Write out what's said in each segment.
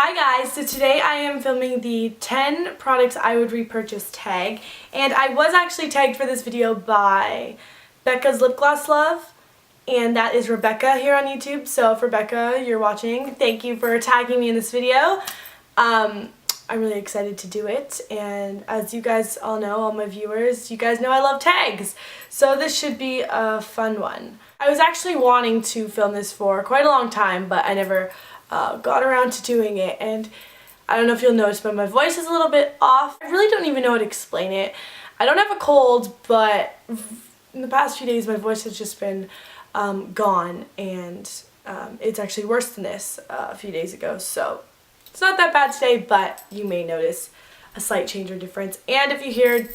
Hi guys, so today I am filming the 10 products I would repurchase tag, and I was actually tagged for this video by Becca's Lip Gloss Love, and that is Rebecca here on YouTube. So if Rebecca, you're watching, thank you for tagging me in this video. I'm really excited to do it, and as you guys all know, all my viewers, you guys know I love tags, so this should be a fun one. I was actually wanting to film this for quite a long time, but I never got around to doing it, and I don't know if you'll notice, but my voice is a little bit off. I really don't even know how to explain it. I don't have a cold, but in the past few days my voice has just been gone, and it's actually worse than this a few days ago, so it's not that bad today, but you may notice a slight change or difference. And if you hear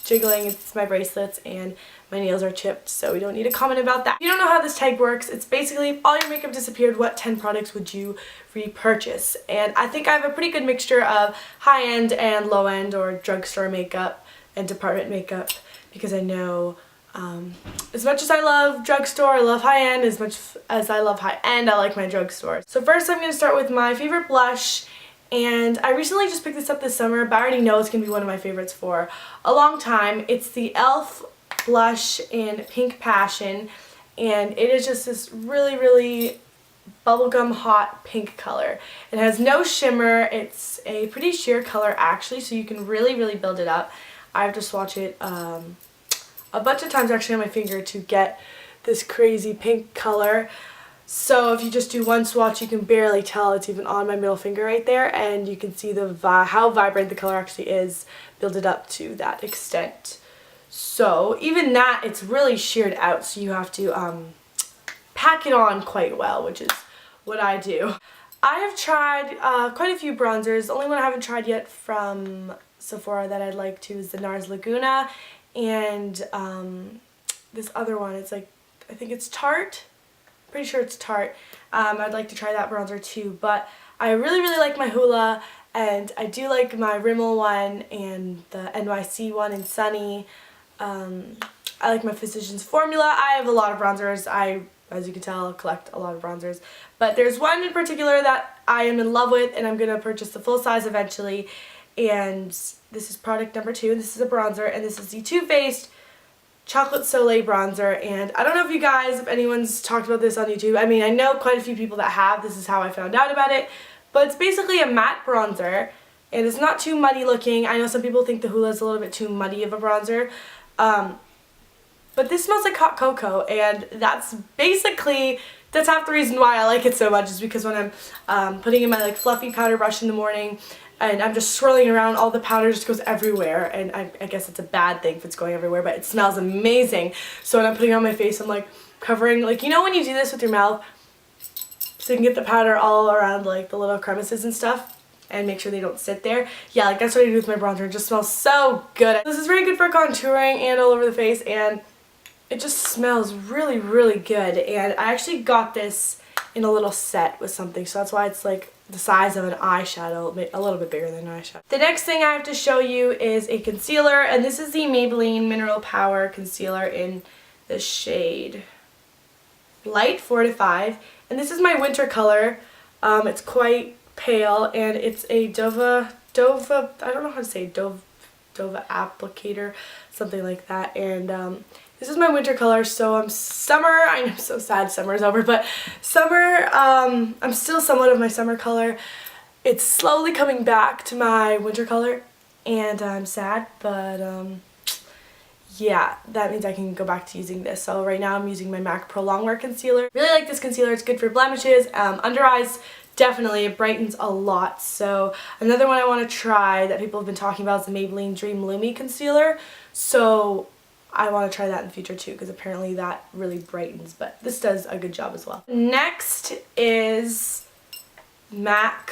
jiggling, it's my bracelets and my nails are chipped, so we don't need to comment about that. If you don't know how this tag works, it's basically if all your makeup disappeared, what 10 products would you repurchase? And I think I have a pretty good mixture of high-end and low-end or drugstore makeup and department makeup, because I know as much as I love drugstore, I love high-end. As much as I love high-end, I like my drugstore. So first I'm going to start with my favorite blush. And I recently just picked this up this summer, but I already know it's going to be one of my favorites for a long time. It's the e.l.f. blush in Pink Passion, and it is just this really bubblegum hot pink color. It has no shimmer. It's a pretty sheer color actually, so you can really build it up. I've just swatched it a bunch of times actually on my finger to get this crazy pink color. So if you just do one swatch, you can barely tell it's even on my middle finger right there, and you can see how vibrant the color actually is, build it up to that extent. So even that, it's really sheared out, so you have to pack it on quite well, which is what I do. I have tried quite a few bronzers. The only one I haven't tried yet from Sephora that I'd like to is the NARS Laguna, and this other one, it's like, I think it's Tarte. Pretty sure it's Tarte. I'd like to try that bronzer too, but I really like my Hoola, and I do like my Rimmel one and the NYC one in Sunny. I like my Physicians Formula. I have a lot of bronzers. As you can tell, collect a lot of bronzers, but there's one in particular that I am in love with, and I'm going to purchase the full size eventually, and this is product number 2, and this is a bronzer, and this is the Too Faced Chocolate Soleil bronzer. And I don't know if anyone's talked about this on YouTube. I mean, I know quite a few people that have. This is how I found out about it. But it's basically a matte bronzer, and it's not too muddy looking. I know some people think the Hoola is a little bit too muddy of a bronzer. But this smells like hot cocoa, and that's half the reason why I like it so much, is because when I'm putting in my like fluffy powder brush in the morning, and I'm just swirling around, all the powder just goes everywhere, and I guess it's a bad thing if it's going everywhere, but it smells amazing. So when I'm putting it on my face, I'm like covering, like, you know when you do this with your mouth, so you can get the powder all around like the little crevices and stuff, and make sure they don't sit there. Yeah, like that's what I do with my bronzer. It just smells so good. This is very good for contouring and all over the face, and it just smells really good. And I actually got this in a little set with something, so that's why it's like the size of an eyeshadow, a little bit bigger than an eyeshadow. The next thing I have to show you is a concealer, and this is the Maybelline Mineral Power Concealer in the shade Light 4-5, and this is my winter color. It's quite pale, and it's a Dova, I don't know how to say Dova applicator, something like that, and this is my winter color. So summer, I know I'm so sad summer's over, but summer, I'm still somewhat of my summer color. It's slowly coming back to my winter color, and I'm sad, but yeah, that means I can go back to using this. So right now I'm using my MAC Pro Longwear Concealer. Really like this concealer. It's good for blemishes, under eyes. Definitely, it brightens a lot. So another one I want to try that people have been talking about is the Maybelline Dream Lumi Concealer. So I want to try that in the future too, because apparently that really brightens, but this does a good job as well. Next is MAC,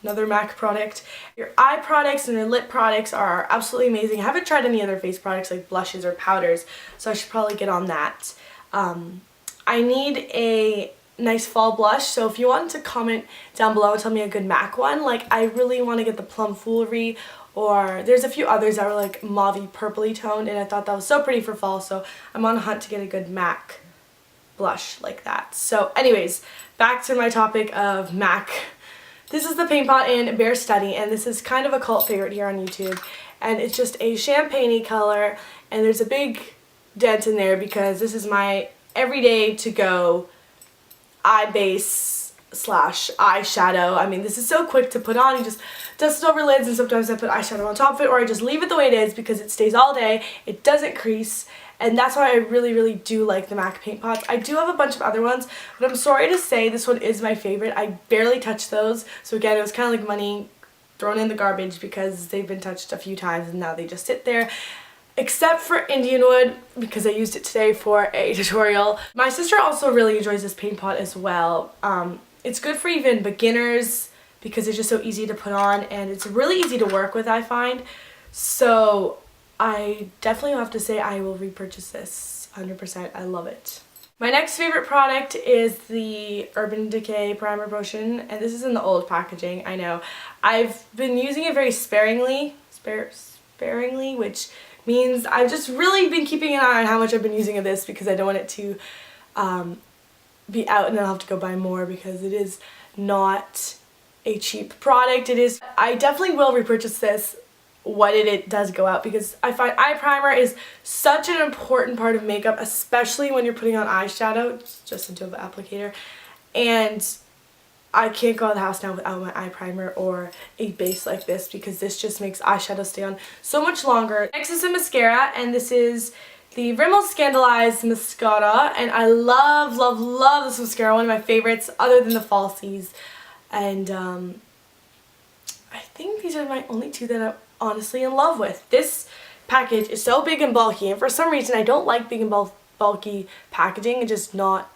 another MAC product. Your eye products and your lip products are absolutely amazing. I haven't tried any other face products like blushes or powders, so I should probably get on that. I need a nice fall blush, so if you want to comment down below and tell me a good MAC one, like I really want to get the Plum Foolery, or there's a few others that were like mauvey purpley toned, and I thought that was so pretty for fall, so I'm on a hunt to get a good MAC blush like that. So anyways, back to my topic of MAC This is the paint pot in Bare Study, and this is kind of a cult favorite here on YouTube. And it's just a champagne-y color, and there's a big dent in there because this is my everyday to-go eye base / eyeshadow. I mean, this is so quick to put on. You just dust it over lids, and sometimes I put eyeshadow on top of it, or I just leave it the way it is because it stays all day. It doesn't crease, and that's why I really, really do like the MAC paint pots. I do have a bunch of other ones, but I'm sorry to say this one is my favorite. I barely touch those, so again, it was kind of like money thrown in the garbage because they've been touched a few times and now they just sit there. Except for Indian Wood, because I used it today for a tutorial. My sister also really enjoys this paint pot as well. It's good for even beginners because it's just so easy to put on, and it's really easy to work with, I find. So I definitely have to say I will repurchase this 100%. I love it. My next favorite product is the Urban Decay Primer Potion, and this is in the old packaging, I know. I've been using it very sparingly, which means I've just really been keeping an eye on how much I've been using of this because I don't want it to be out and I'll have to go buy more because it is not a cheap product. I definitely will repurchase this when it does go out because I find eye primer is such an important part of makeup, especially when you're putting on eyeshadow. It's just a tube applicator, and I can't go out of the house now without my eye primer or a base like this because this just makes eyeshadow stay on so much longer. Next is a mascara, and this is the Rimmel Scandalized Mascara, and I love, love, love this mascara. One of my favorites other than the falsies, and I think these are my only two that I'm honestly in love with. This package is so big and bulky, and for some reason I don't like big and bulky packaging. It's just not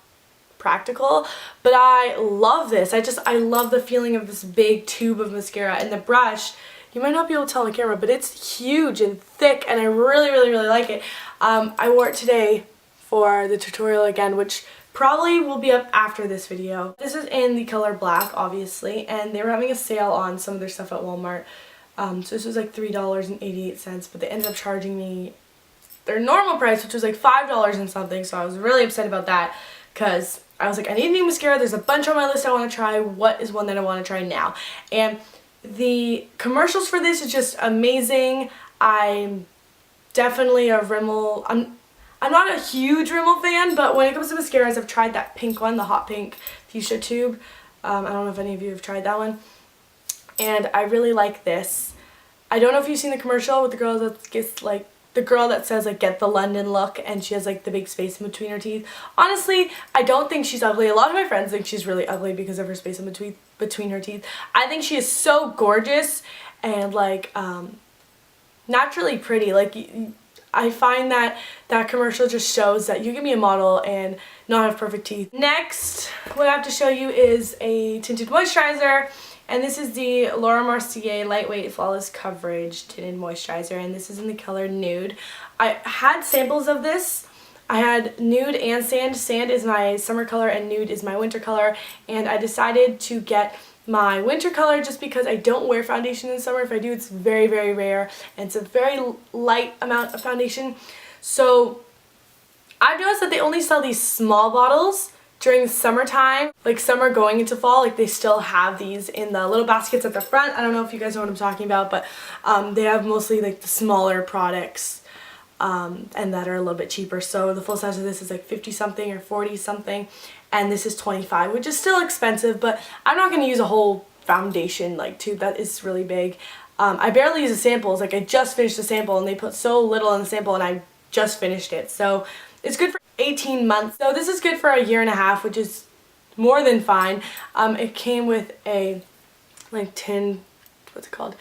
practical, but I love this. I love the feeling of this big tube of mascara, and the brush, you might not be able to tell on the camera, but it's huge and thick, and I really, really, really like it. I wore it today for the tutorial again, which probably will be up after this video. This is in the color black, obviously, and they were having a sale on some of their stuff at Walmart. So this was like $3.88, but they ended up charging me their normal price, which was like $5 and something, so I was really upset about that because I was like, I need a new mascara. There's a bunch on my list I want to try. What is one that I want to try now? And the commercials for this is just amazing. I'm definitely a Rimmel. I'm not a huge Rimmel fan, but when it comes to mascaras, I've tried that pink one, the hot pink fuchsia tube. I don't know if any of you have tried that one. And I really like this. I don't know if you've seen the commercial with the girl that gets like the girl that says like get the London look, and she has like the big space in between her teeth. Honestly, I don't think she's ugly. A lot of my friends think she's really ugly because of her space in between her teeth. I think she is so gorgeous and like naturally pretty. Like I find that that commercial just shows that you can be a model and not have perfect teeth. Next, what I have to show you is a tinted moisturizer. And this is the Laura Mercier Lightweight Flawless Coverage Tinted Moisturizer, and this is in the color Nude. I had samples of this. I had Nude and Sand. Sand is my summer color and Nude is my winter color, and I decided to get my winter color just because I don't wear foundation in summer. If I do, it's very, very rare, and it's a very light amount of foundation. So I've noticed that they only sell these small bottles during the summertime, like summer going into fall. Like they still have these in the little baskets at the front. I don't know if you guys know what I'm talking about, but they have mostly like the smaller products and that are a little bit cheaper. So the full size of this is like 50 something or 40 something, and this is 25, which is still expensive, but I'm not going to use a whole foundation like tube. That is really big. I barely use the samples. Like I just finished the sample and they put so little in the sample and I just finished it. So it's good for 18 months. So this is good for a year and a half, which is more than fine. It came with a like tin, what's it called?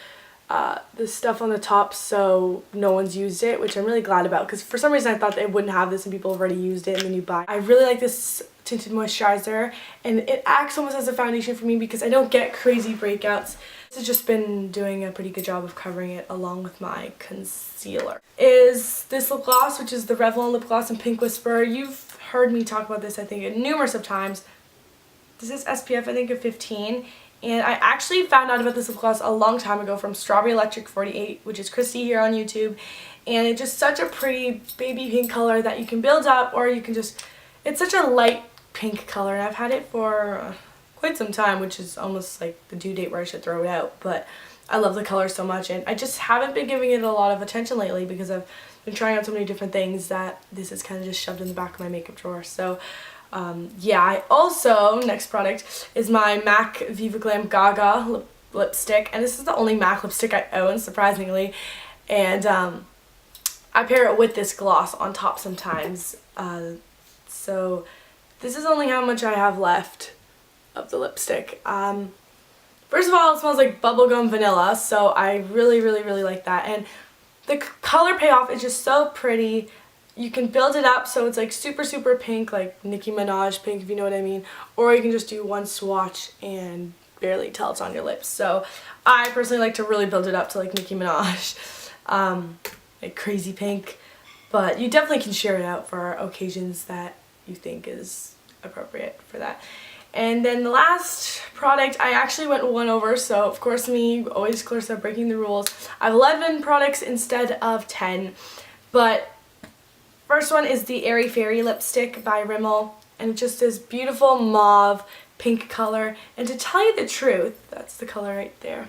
The stuff on the top, so no one's used it, which I'm really glad about because for some reason I thought they wouldn't have this and people have already used it and then you buy. I really like this tinted moisturizer, and it acts almost as a foundation for me because I don't get crazy breakouts. This has just been doing a pretty good job of covering it along with my concealer. Is this lip gloss, which is the Revlon lip gloss in Pink Whisper. You've heard me talk about this I think numerous of times. This is SPF I think of 15, and I actually found out about this lip gloss a long time ago from Strawberry Electric 48, which is Christy here on YouTube, and it's just such a pretty baby pink color that you can build up, or you can just, it's such a light pink color, and I've had it for quite some time, which is almost like the due date where I should throw it out, but I love the color so much, and I just haven't been giving it a lot of attention lately because I've been trying out so many different things that this is kind of just shoved in the back of my makeup drawer. So yeah, I also, next product is my MAC Viva Glam Gaga lipstick, and this is the only MAC lipstick I own, surprisingly, and I pair it with this gloss on top sometimes, so this is only how much I have left of the lipstick. First of all, it smells like bubblegum vanilla, so I really, really, really like that. And the color payoff is just so pretty. You can build it up so it's like super, super pink, like Nicki Minaj pink, if you know what I mean. Or you can just do one swatch and barely tell it's on your lips. So I personally like to really build it up to like Nicki Minaj, like crazy pink. But you definitely can share it out for occasions that you think is appropriate for that. And then the last product, I actually went one over, so of course me, always Clarissa, breaking the rules. I have 11 products instead of 10, but first one is the Airy Fairy lipstick by Rimmel, and it's just this beautiful mauve pink color, and to tell you the truth, that's the color right there.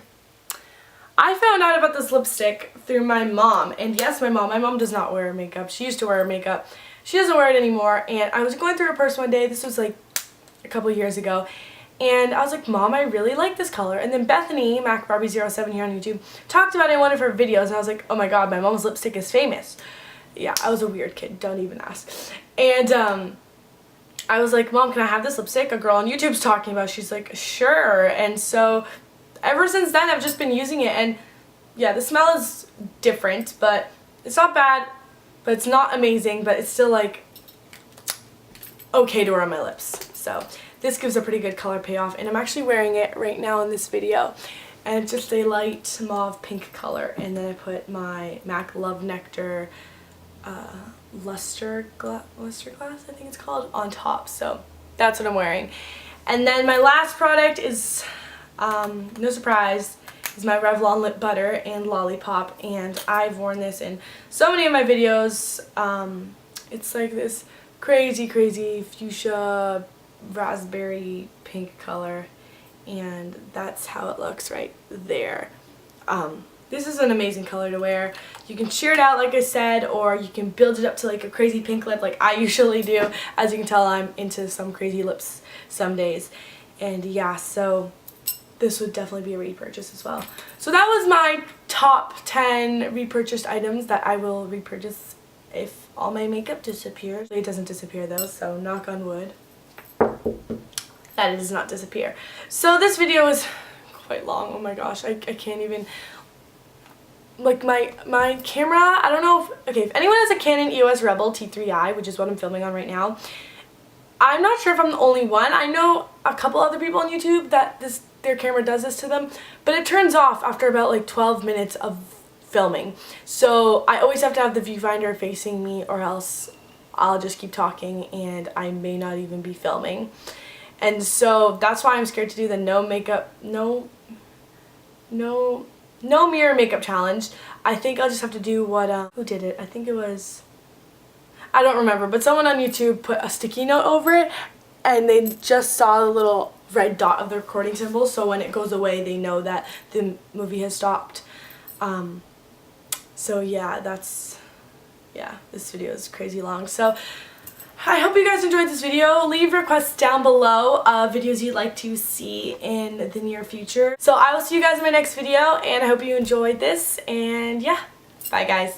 I found out about this lipstick through my mom, and yes, my mom does not wear makeup. She used to wear makeup. She doesn't wear it anymore, and I was going through her purse one day. This was like a couple years ago, and I was like, Mom, I really like this color. And then Bethany, Mac Barbie 07 here on YouTube, talked about it in one of her videos, and I was like, oh my god, my mom's lipstick is famous. Yeah, I was a weird kid, don't even ask. And I was like, Mom, can I have this lipstick? A girl on YouTube's talking about it. She's like, sure. And so ever since then I've just been using it, and yeah, the smell is different, but it's not bad, but it's not amazing, but it's still like okay to wear on my lips. So this gives a pretty good color payoff, and I'm actually wearing it right now in this video, and it's just a light mauve pink color. And then I put my MAC Love Nectar luster glass, I think it's called, on top. So that's what I'm wearing. And then my last product is, no surprise, is my Revlon Lip Butter and Lollipop, and I've worn this in so many of my videos. It's like this crazy fuchsia raspberry pink color, and that's how it looks right there. This is an amazing color to wear. You can sheer it out like I said, or you can build it up to like a crazy pink lip like I usually do. As you can tell, I'm into some crazy lips some days. And yeah, so this would definitely be a repurchase as well. So that was my top 10 repurchased items that I will repurchase if all my makeup disappears. It doesn't disappear though, so knock on wood that it does not disappear. So this video is quite long. Oh my gosh, I can't even, like my camera, I don't know if, okay, if anyone has a Canon EOS Rebel T3i, which is what I'm filming on right now, I'm not sure if I'm the only one. I know a couple other people on YouTube that their camera does this to them, but it turns off after about like 12 minutes of filming. So I always have to have the viewfinder facing me, or else I'll just keep talking and I may not even be filming. And so that's why I'm scared to do the no mirror makeup challenge. I think I'll just have to do what, who did it? I think it was, I don't remember, but someone on YouTube put a sticky note over it, and they just saw the little red dot of the recording symbol, so when it goes away they know that the movie has stopped. So yeah, this video is crazy long. So I hope you guys enjoyed this video. Leave requests down below of videos you'd like to see in the near future. So I will see you guys in my next video, and I hope you enjoyed this, and yeah, bye guys.